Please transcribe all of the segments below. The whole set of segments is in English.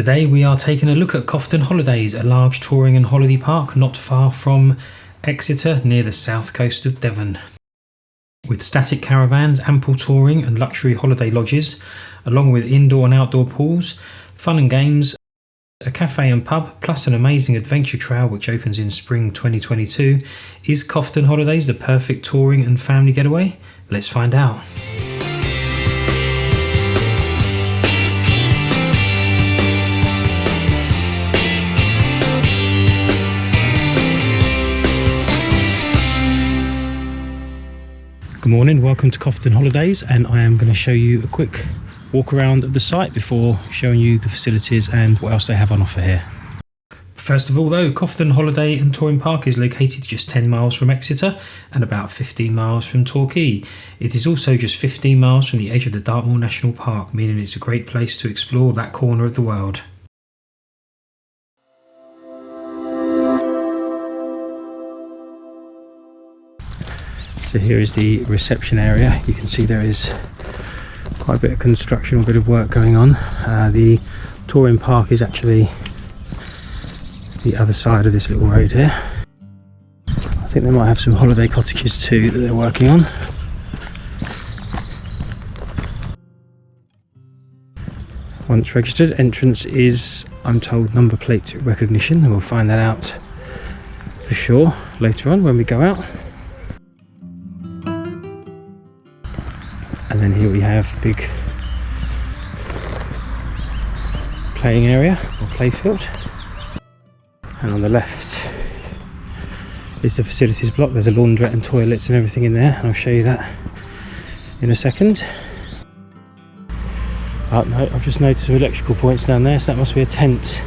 Today we are taking a look at Cofton Holidays, a large touring and holiday park not far from Exeter near the south coast of Devon. With static caravans, ample touring and luxury holiday lodges, along with indoor and outdoor pools, fun and games, a cafe and pub, plus an amazing adventure trail which opens in spring 2022, is Cofton Holidays the perfect touring and family getaway? Let's find out. Good morning, welcome to Cofton Holidays, and I am going to show you a quick walk around of the site before showing you the facilities and what else they have on offer here. First of all though, Cofton Holiday and Touring Park is located just 10 miles from Exeter and about 15 miles from Torquay. It is also just 15 miles from the edge of the Dartmoor National Park, meaning it's a great place to explore that corner of the world. So here is the reception area. You can see there is quite a bit of construction, or a bit of work going on. The touring park is actually the other side of this little road here. I think they might have some holiday cottages too that they're working on. Once registered, entrance is, I'm told, number plate recognition, and we'll find that out for sure later on when we go out. And then here we have big playing area or playfield, and on the left is the facilities block. There's a laundrette and toilets and everything in there, and I'll show you that in a second. Oh no, I've just noticed some electrical points down there, so that must be a tent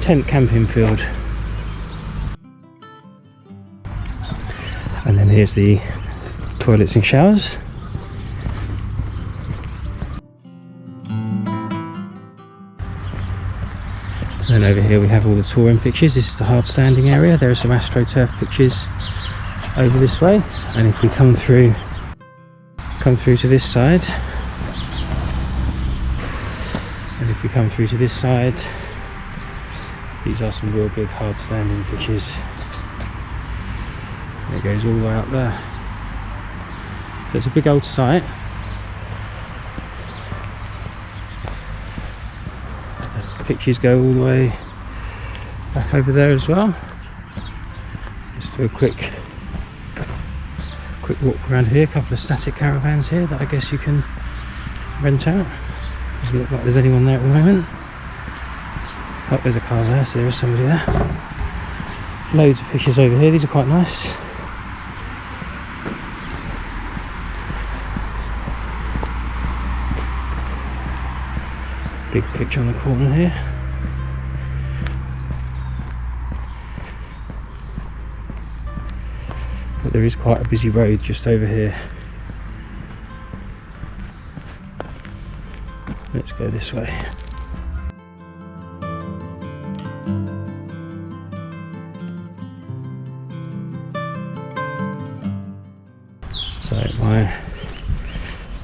camping field. And then here's the toilets and showers. And over here we have all the touring pictures. This is the hard standing area. There are some AstroTurf pictures over this way, and if we come through to this side, these are some real big hard standing pictures. And it goes all the way up there. So it's a big old site. Pictures go all the way back over there as well. Just do a quick walk around here. A couple of static caravans here that I guess you can rent out. Doesn't look like there's anyone there at the moment. Oh, there's a car there, so there is somebody there. Loads of pictures over here. These are quite nice. Big picture on the corner here. But there is quite a busy road just over here. Let's go this way. So my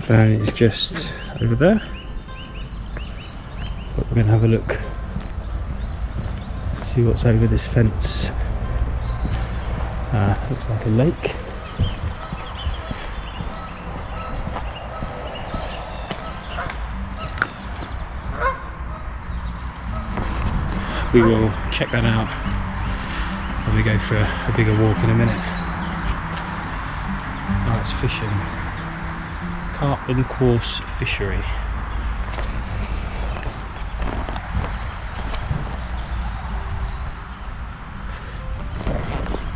van is just over there. But we're going to have a look, see what's over this fence. Looks like a lake. We will check that out when we go for a bigger walk in a minute. Oh, it's fishing. Carp and course fishery.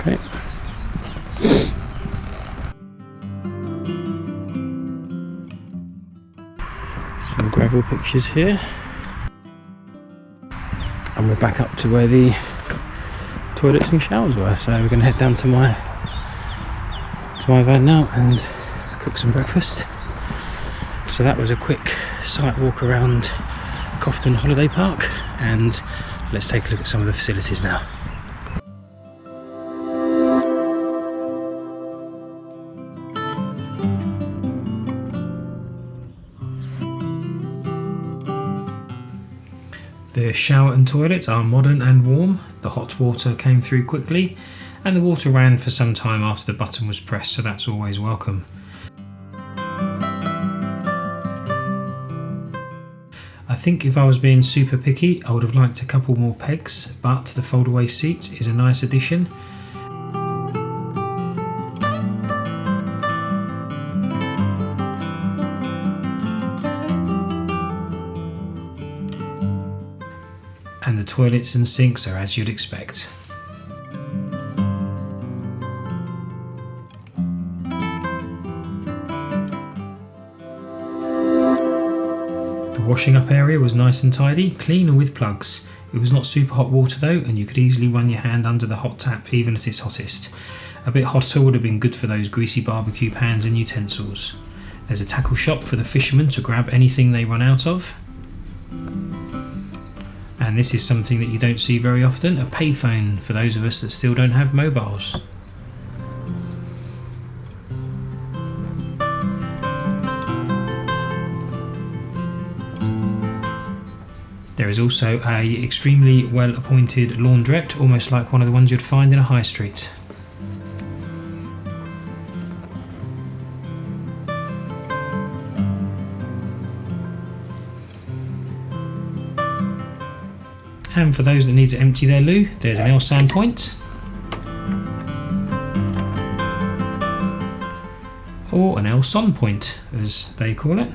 Okay. Some gravel pictures here. And we're back up to where the toilets and showers were, so we're going to head down to my van now and cook some breakfast. So that was a quick site walk around Cofton Holiday Park, and let's take a look at some of the facilities now. The shower and toilets are modern and warm, the hot water came through quickly, and the water ran for some time after the button was pressed, so that's always welcome. I think if I was being super picky, I would have liked a couple more pegs, but the foldaway seat is a nice addition. And the toilets and sinks are as you'd expect. The washing up area was nice and tidy, clean and with plugs. It was not super hot water though, and you could easily run your hand under the hot tap even at its hottest. A bit hotter would have been good for those greasy barbecue pans and utensils. There's a tackle shop for the fishermen to grab anything they run out of. And this is something that you don't see very often, a payphone for those of us that still don't have mobiles. There is also a extremely well appointed laundrette, almost like one of the ones you'd find in a high street. And for those that need to empty their loo, there's an L-sand point, or an L-son point as they call it.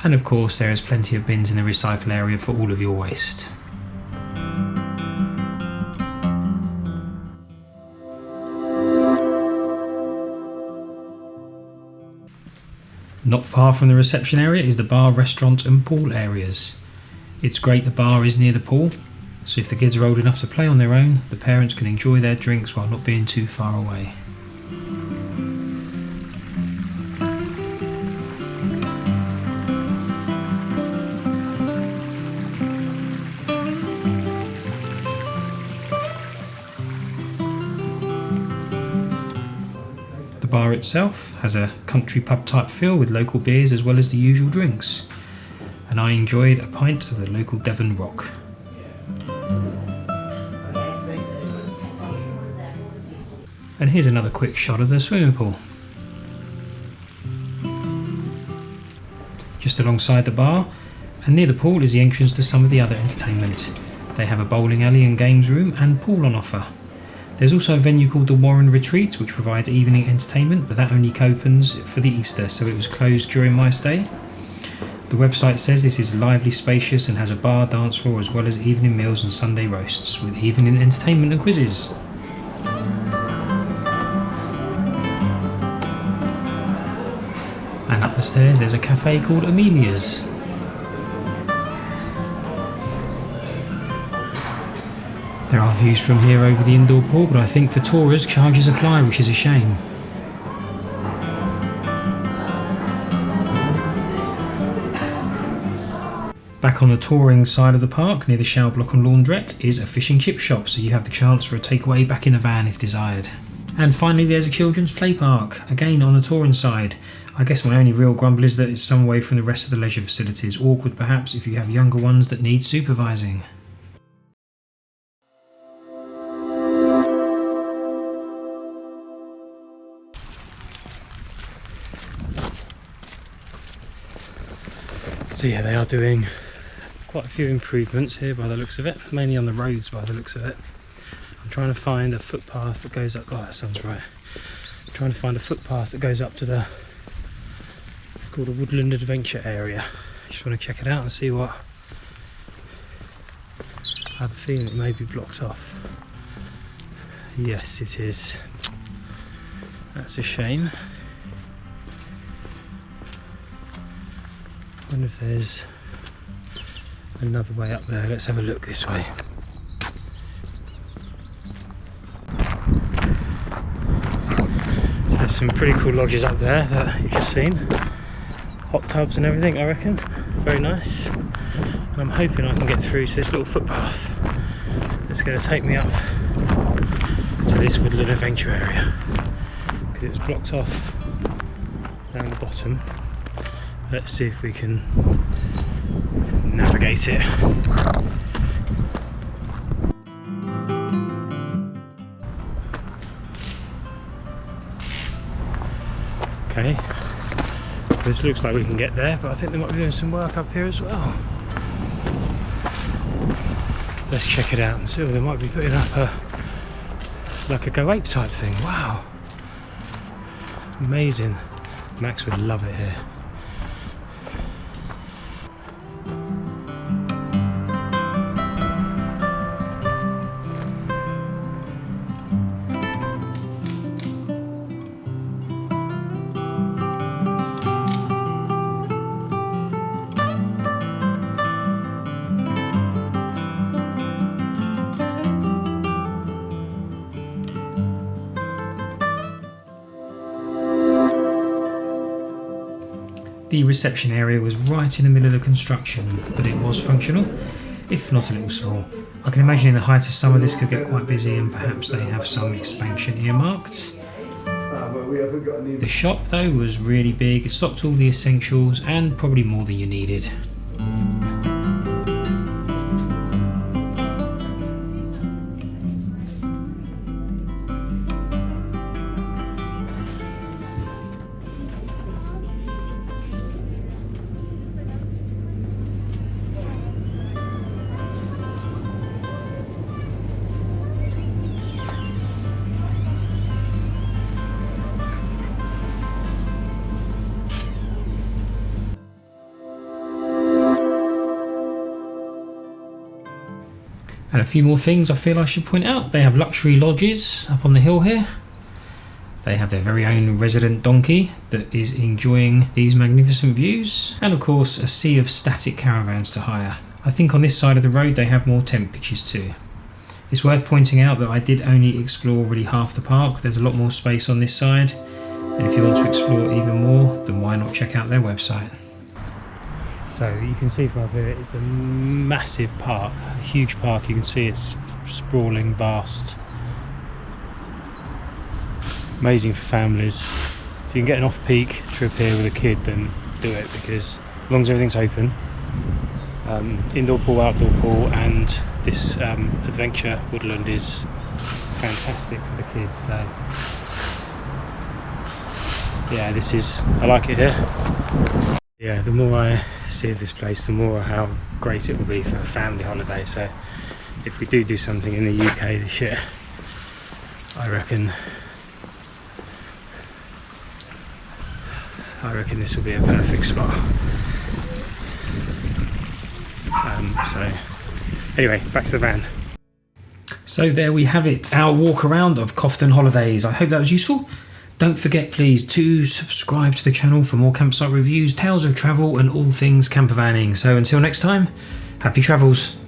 And of course there is plenty of bins in the recycle area for all of your waste. Not far from the reception area is the bar, restaurant and pool areas. It's great the bar is near the pool, so if the kids are old enough to play on their own, the parents can enjoy their drinks while not being too far away. The bar itself has a country pub type feel with local beers as well as the usual drinks, and I enjoyed a pint of the local Devon Rock. And here's another quick shot of the swimming pool. Just alongside the bar and near the pool is the entrance to some of the other entertainment. They have a bowling alley and games room and pool on offer. There's also a venue called the Warren Retreat which provides evening entertainment, but that only opens for the Easter, so it was closed during my stay. The website says this is lively, spacious and has a bar, dance floor as well as evening meals and Sunday roasts with evening entertainment and quizzes. And up the stairs there's a cafe called Amelia's. There are views from here over the indoor pool, but I think for tourers charges apply, which is a shame. Back on the touring side of the park, near the shower block and laundrette, is a fish and chip shop, so you have the chance for a takeaway back in the van if desired. And finally there's a children's play park, again on the touring side. I guess my only real grumble is that it's some way from the rest of the leisure facilities, awkward perhaps if you have younger ones that need supervising. So yeah, they are doing quite a few improvements here by the looks of it, mainly on the roads by the looks of it. I'm trying to find a footpath that goes up, oh that sounds right. I'm trying to find a footpath that goes up to the, it's called a Woodland adventure area. Just want to check it out and see what, I have a feeling it may be blocked off. Yes it is, that's a shame. I wonder if there's another way up there. Let's have a look this way. So there's some pretty cool lodges up there that you've just seen. Hot tubs and everything, I reckon. Very nice. And I'm hoping I can get through to this little footpath that's going to take me up to this Woodland adventure area. because it's blocked off down the bottom. Let's see if we can navigate it. Okay, this looks like we can get there, but I think they might be doing some work up here as well. Let's check it out and see. They might be putting up like a go ape type thing. Wow, amazing. Max would love it here. The reception area was right in the middle of the construction, but it was functional, if not a little small. I can imagine in the height of summer this could get quite busy, and perhaps they have some expansion earmarked. The shop though was really big, it stocked all the essentials and probably more than you needed. And a few more things I feel I should point out. They have luxury lodges up on the hill here. They have their very own resident donkey that is enjoying these magnificent views. And of course a sea of static caravans to hire. I think on this side of the road they have more tent pitches too. It's worth pointing out that I did only explore really half the park. There's a lot more space on this side. And if you want to explore even more, then why not check out their website. So you can see from up here, it's a massive park, a huge park. You can see it's sprawling, vast. Amazing for families. If you can get an off-peak trip here with a kid, then do it, because as long as everything's open, indoor pool, outdoor pool, and this adventure Woodland is fantastic for the kids. So yeah, I like it here. Yeah, the more I see of this place, the more how great it will be for a family holiday. So if we do something in the UK this year, I reckon this will be a perfect spot. So anyway, back to the van. So there we have it, our walk around of Cofton Holidays. I hope that was useful. Don't forget please to subscribe to the channel for more campsite reviews, tales of travel and all things campervanning. So until next time, happy travels.